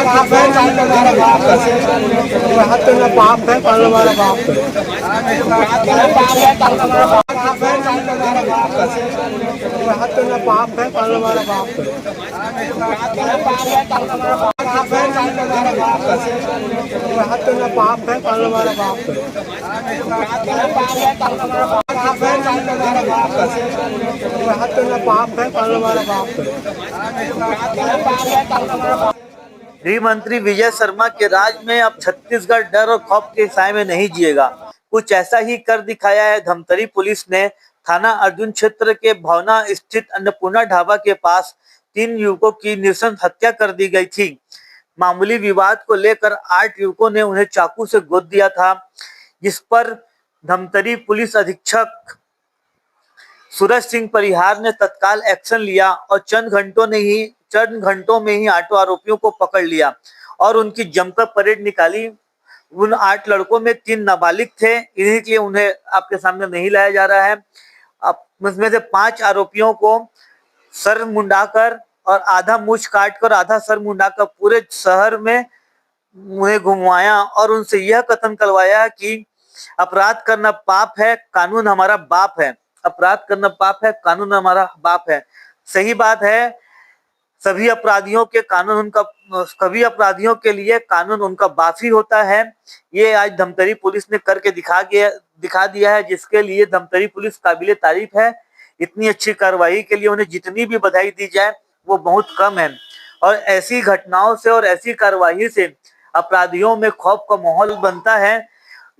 बाप है, हमारा बाप है, हाथ में बाप है, पालने वाला बाप है, बाप है, हमारा बाप है, हाथ में बाप है, पालने वाला बाप है, बाप है, हमारा बाप है, हाथ में बाप है, पालने वाला बाप है, बाप है, हमारा बाप है, हाथ में बाप है, पालने वाला बाप है। गृह मंत्री विजय शर्मा के राज में अब छत्तीसगढ़ डर और खौफ के साए में नहीं जिएगा। कुछ ऐसा ही कर दिखाया है धमतरी पुलिस ने। थाना अर्जुन क्षेत्र के भवना स्थित अन्नपूर्णा ढाबा के पास 3 युवकों की नृशंस हत्या कर दी गई थी। मामूली विवाद को लेकर 8 युवकों ने उन्हें चाकू से गोद दिया था, जिस पर धमतरी पुलिस अधीक्षक सूरज सिंह परिहार ने तत्काल एक्शन लिया और चंद घंटों में ही 8 आरोपियों को पकड़ लिया और उनकी जमकर परेड निकाली। उन 8 लड़कों में 3 नाबालिग थे, इन्हीं के लिए उन्हें आपके सामने नहीं लाया जा रहा है। अब इसमें से 5 आरोपियों को सर मुंडाकर और आधा मूछ काटकर आधा सर मुंडाकर पूरे शहर में उन्हें घुमवाया और उनसे यह कथन करवाया कि अपराध करना पाप है, कानून हमारा बाप है। अपराध करना पाप है, कानून हमारा बाप है। सही बात है, सभी अपराधियों के लिए कानून उनका बाप ही होता है। ये आज धमतरी पुलिस ने करके दिखा दिया है, जिसके लिए धमतरी पुलिस काबिले तारीफ है। इतनी अच्छी कार्रवाई के लिए उन्हें जितनी भी बधाई दी जाए वो बहुत कम है। और ऐसी घटनाओं से और ऐसी कार्रवाई से अपराधियों में खौफ का माहौल बनता है।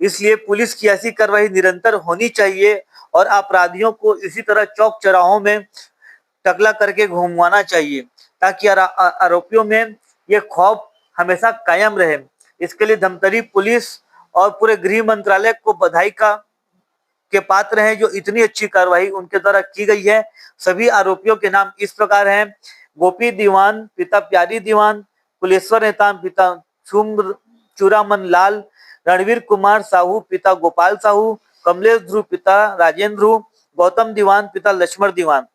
इसलिए पुलिस की ऐसी कार्रवाई निरंतर होनी चाहिए और अपराधियों को इसी तरह चौक चौराहों में टकला करके घुमवाना चाहिए, ताकि आरोपियों में ये खौफ हमेशा कायम रहे। इसके लिए धमतरी पुलिस और पूरे गृह मंत्रालय को बधाई के पात्र हैं, जो इतनी अच्छी कार्रवाई उनके द्वारा की गई है। सभी आरोपियों के नाम इस प्रकार हैं: गोपी दीवान पिता प्यारी दीवान, कुलेश्वर नेतान पिता चूरामन लाल, रणवीर कुमार साहू पिता गोपाल साहू, कमलेश ध्रुव पिता राजेंद्र ध्रुव, गौतम दीवान पिता लक्ष्मण दीवान।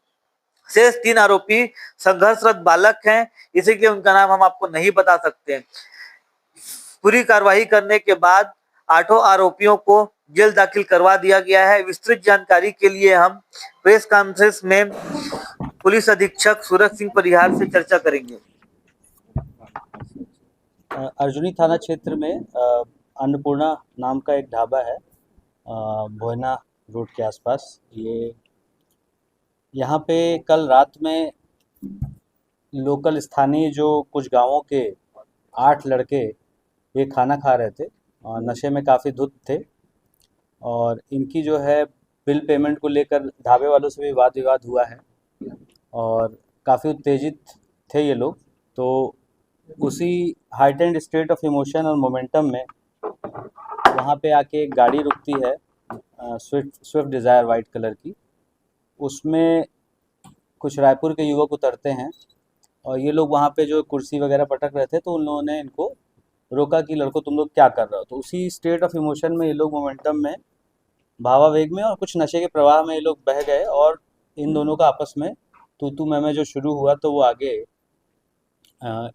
शेष 3 आरोपी संघर्षरत बालक हैं, इसीलिए उनका नाम हम आपको नहीं बता सकते। पूरी कार्रवाई करने के बाद 8 आरोपियों को जेल दाखिल करवा दिया गया है। विस्तृत जानकारी के लिए हम प्रेस कॉन्फ्रेंस में पुलिस अधीक्षक सूरज सिंह परिहार से चर्चा करेंगे। अर्जुनी थाना क्षेत्र में अन्नपूर्णा नाम का एक ढाबा है, भोयना रोड के आसपास। यहाँ पे कल रात में लोकल स्थानीय जो कुछ गांवों के 8 लड़के ये खाना खा रहे थे, नशे में काफ़ी धुत थे और इनकी जो है बिल पेमेंट को लेकर ढाबे वालों से भी वाद विवाद हुआ है और काफ़ी उत्तेजित थे ये लोग। तो उसी हाइटेंड स्टेट ऑफ इमोशन और मोमेंटम में वहाँ पे आके एक गाड़ी रुकती है, स्विफ्ट डिज़ायर वाइट कलर की। उसमें कुछ रायपुर के युवक उतरते हैं और ये लोग वहाँ पे जो कुर्सी वगैरह पटक रहे थे, तो उन लोगों ने इनको रोका कि लड़कों तुम लोग क्या कर रहे हो। तो उसी स्टेट ऑफ इमोशन में ये लोग मोमेंटम में, भावावेग में और कुछ नशे के प्रवाह में ये लोग बह गए और इन दोनों का आपस में तू मैं जो शुरू हुआ, तो वो आगे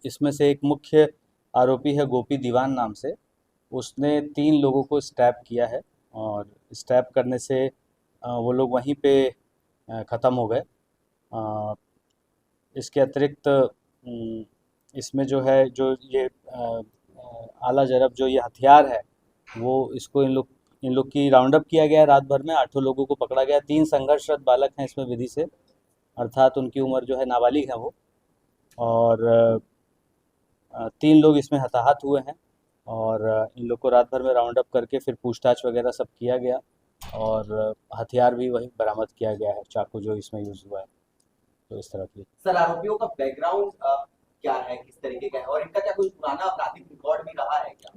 इसमें से एक मुख्य आरोपी है गोपी दीवान नाम से, उसने 3 लोगों को स्टैप किया है और स्टैप करने से वो लोग वहीं पे ख़त्म हो गए। इसके अतिरिक्त इसमें जो है जो ये आला जरब जो ये हथियार है, वो इसको इन लोग की राउंड अप किया गया रात भर में। 8 लोगों को पकड़ा गया। 3 संघर्षरत बालक हैं इसमें विधि से, अर्थात उनकी उम्र जो है नाबालिग है वो, और 3 लोग इसमें हताहत हुए हैं और इन लोग को रात भर में राउंड अप करके फिर पूछताछ वगैरह सब किया गया और हथियार भी वही बरामद किया गया है, चाकू जो इसमें यूज़ हुआ है। तो इस तरह की। सर, आरोपियों का बैकग्राउंड क्या है, किस तरीके का है और इनका क्या कोई पुराना आपराधिक रिकॉर्ड भी रहा है क्या?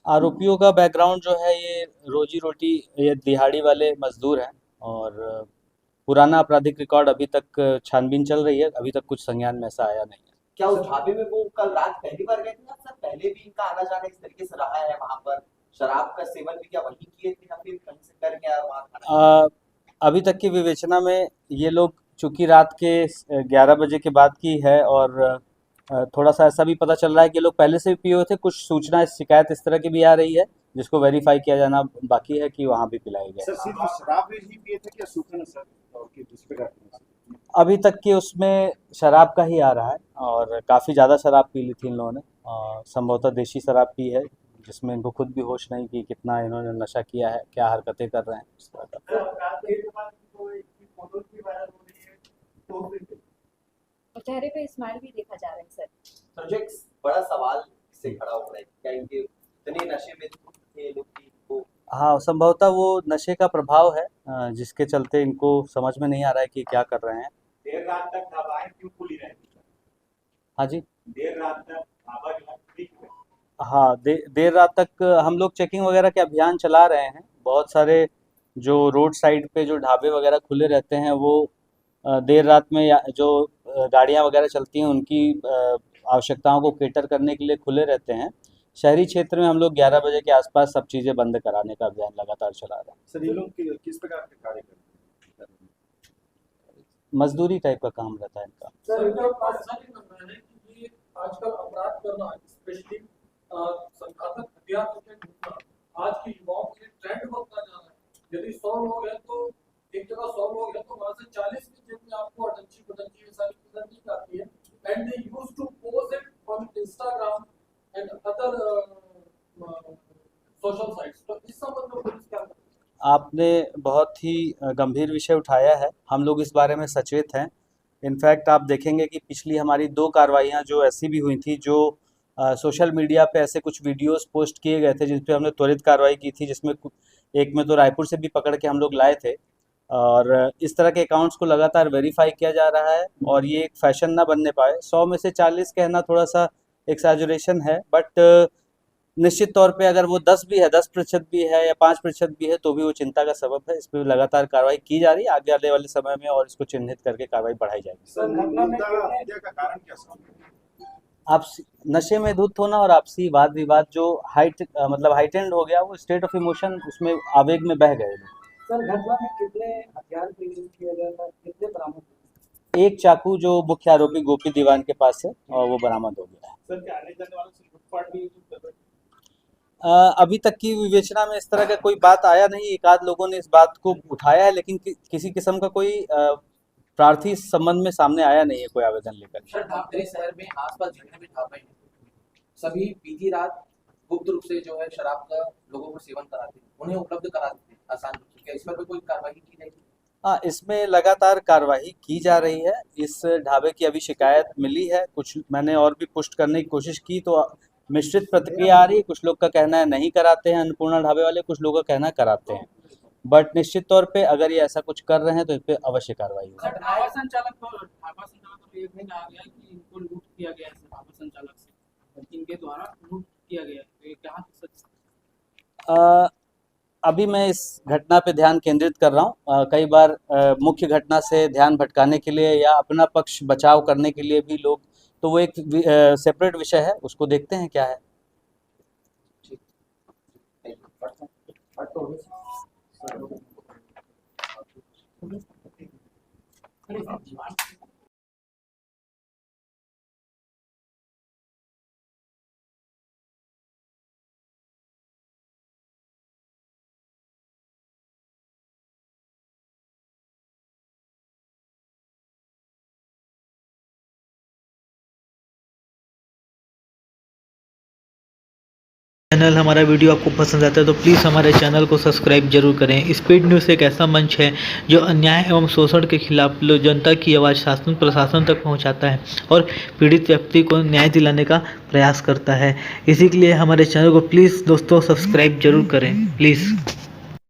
आरोपियों का बैकग्राउंड जो है, ये रोजी रोटी, ये दिहाड़ी वाले मजदूर हैं और पुराना आपराधिक रिकॉर्ड अभी तक छानबीन चल रही है, अभी तक कुछ संज्ञान में ऐसा आया नहीं है। क्या उस ढाबे में वो कल रात पहली बार गए थे या सर पहले भी इनका आना जाना इस तरीके से रहा है? वहाँ पर शराब का सेवन भी क्या वहीं किए थे या फिर कहीं से कर गया वहाँ खाना? अभी तक की विवेचना में ये लोग, चूँकि रात के 11 बजे के बाद की है और थोड़ा सा ऐसा भी पता चल रहा है कि लोग पहले से भी पिए हुए थे। कुछ सूचना शिकायत इस तरह की भी आ रही है जिसको वेरीफाई किया जाना बाकी है कि वहाँ भी पिलाई गया। सर सिर्फ शराब ही पिए थे क्या सूखा नशा और कि दूसरे प्रकार के? अभी तक के उसमें शराब का ही आ रहा है और काफ़ी ज़्यादा शराब पी ली थी इन लोगों ने। संभवतः देशी शराब पी है जिसमें इनको खुद भी होश नहीं कि कितना इन्होंने नशा किया है, क्या हरकतें कर रहे हैं इस तरह का। और चेहरे पे स्माइल भी देखा जा रहा है सर। सर जो एक बड़ा सवाल से खड़ा हो रहा है क्या इनके इतने नशे में थे लोग कि वो हाँ, संभवतः वो नशे का प्रभाव है जिसके चलते इनको समझ में नहीं आ रहा है कि क्या कर रहे हैं। देर रात तक ढाबाएं क्यों खुली रहती? हाँ जी, देर रात तक ढाबा जो है खुली क्यों? हाँ, देर रात तक हम लोग चेकिंग वगैरह के अभियान चला रहे हैं। बहुत सारे जो रोड साइड पे जो ढाबे वगैरह खुले रहते हैं वो देर रात में या जो गाड़ियाँ वगैरह चलती हैं उनकी आवश्यकताओं को कैटर करने के लिए खुले रहते हैं। शहरी क्षेत्र में हम लोग 11 बजे के आसपास सब चीज़ें बंद कराने का अभियान लगातार चला रहे हैं। सर ये लोग किस प्रकार के कार्य करते हैं? मजदूरी टाइप का काम रहता है इनका। सर इनका ऐसा भी मानना है कि ये आजकल अपराध करना स्पेशली संघातक हथियार लेकर घूमना आज के युवाओं के लिए ट्रेंड बनता जा रहा है। यदि 100 लोग हैं तो एक जगह 100 लोग हैं तो वहां से 40 की जेब में आपको अटंची पटंची ये सारी चीजें नहीं आती है and they used to post it on Instagram and other social sites. तो इस संबंध में पुलिस क्या करती है? आपने बहुत ही गंभीर विषय उठाया है। हम लोग इस बारे में सचेत हैं। इनफैक्ट आप देखेंगे कि पिछली हमारी 2 कार्रवाइयाँ जो ऐसी भी हुई थी जो सोशल मीडिया पे ऐसे कुछ वीडियोस पोस्ट किए गए थे जिस पे हमने त्वरित कार्रवाई की थी, जिसमें एक में तो रायपुर से भी पकड़ के हम लोग लाए थे और इस तरह के अकाउंट्स को लगातार वेरीफाई किया जा रहा है और ये एक फैशन ना बनने पाए। 100 में से 40 कहना थोड़ा सा एक्सैजरेशन है, बट निश्चित तौर पे अगर वो 10 भी है, 10% भी है या 5% भी है तो भी वो चिंता का सबब है। इस पर लगातार कार्रवाई की जा रही है आगे आने वाले समय में और इसको चिन्हित करके कार्रवाई बढ़ाई जाएगी। सर हत्या का कारण क्या सामने? आपसी नशे में धुत होना और आपसी वाद विवाद जो हाइटेंड हो गया, वो स्टेट ऑफ इमोशन, उसमें आवेग में बह गए लोग। सर घटना में कितने हथियार यूज किया गया था, कितने बरामद हुए? एक चाकू जो मुख्य आरोपी गोपी दीवान के पास है और वो बरामद हो गया है। सर क्या आने जाने वालों से लूटपाट भी कर रहे हैं? अभी तक की विवेचना में इस तरह का कोई बात आया नहीं। एक आध लोगों ने इस बात को उठाया है लेकिन किसी किस्म का कोई प्रार्थी इस संबंध में सामने आया नहीं है कोई आवेदन लेकर। सर धामतरी शहर में आसपास जितने भी ढाबे हैं सभी बीती रात गुप्त रूप से जो है शराब का लोगों को सेवन कराते हैं, उन्हें उपलब्ध कराते हैं आसान रूप से। क्या इस पर भी कोई कार्रवाई की जाएगी? हाँ, इसमें लगातार कार्रवाई की जा रही है। इस ढाबे की अभी शिकायत मिली है, कुछ मैंने और भी पुष्ट करने की कोशिश की तो मिश्रित प्रतिक्रिया आ रही है। कुछ लोग का कहना है नहीं कराते हैं अन्नपूर्णा ढाबे वाले, कुछ लोग का कहना है कराते हैं, बट निश्चित तौर पे अगर ये ऐसा कुछ कर रहे हैं तो इस पर अवश्य कार्रवाई होगी। ढाबा संचालक को ये भी कहा गया कि इनको लूट किया गया है ढाबा संचालक से, इनके द्वारा लूट किया गया है, तो ये क्या सच? अभी मैं इस घटना पे ध्यान केंद्रित कर रहा हूँ। कई बार मुख्य घटना से ध्यान भटकाने के लिए या अपना पक्ष बचाव करने के लिए भी लोग, तो वो एक सेपरेट विषय है, उसको देखते हैं क्या है। चैनल हमारा वीडियो आपको पसंद आता है तो प्लीज़ हमारे चैनल को सब्सक्राइब जरूर करें। स्पीड न्यूज़ एक ऐसा मंच है जो अन्याय एवं शोषण के खिलाफ जनता की आवाज़ शासन प्रशासन तक पहुंचाता है और पीड़ित व्यक्ति को न्याय दिलाने का प्रयास करता है। इसी के लिए हमारे चैनल को प्लीज़ दोस्तों सब्सक्राइब जरूर करें प्लीज़।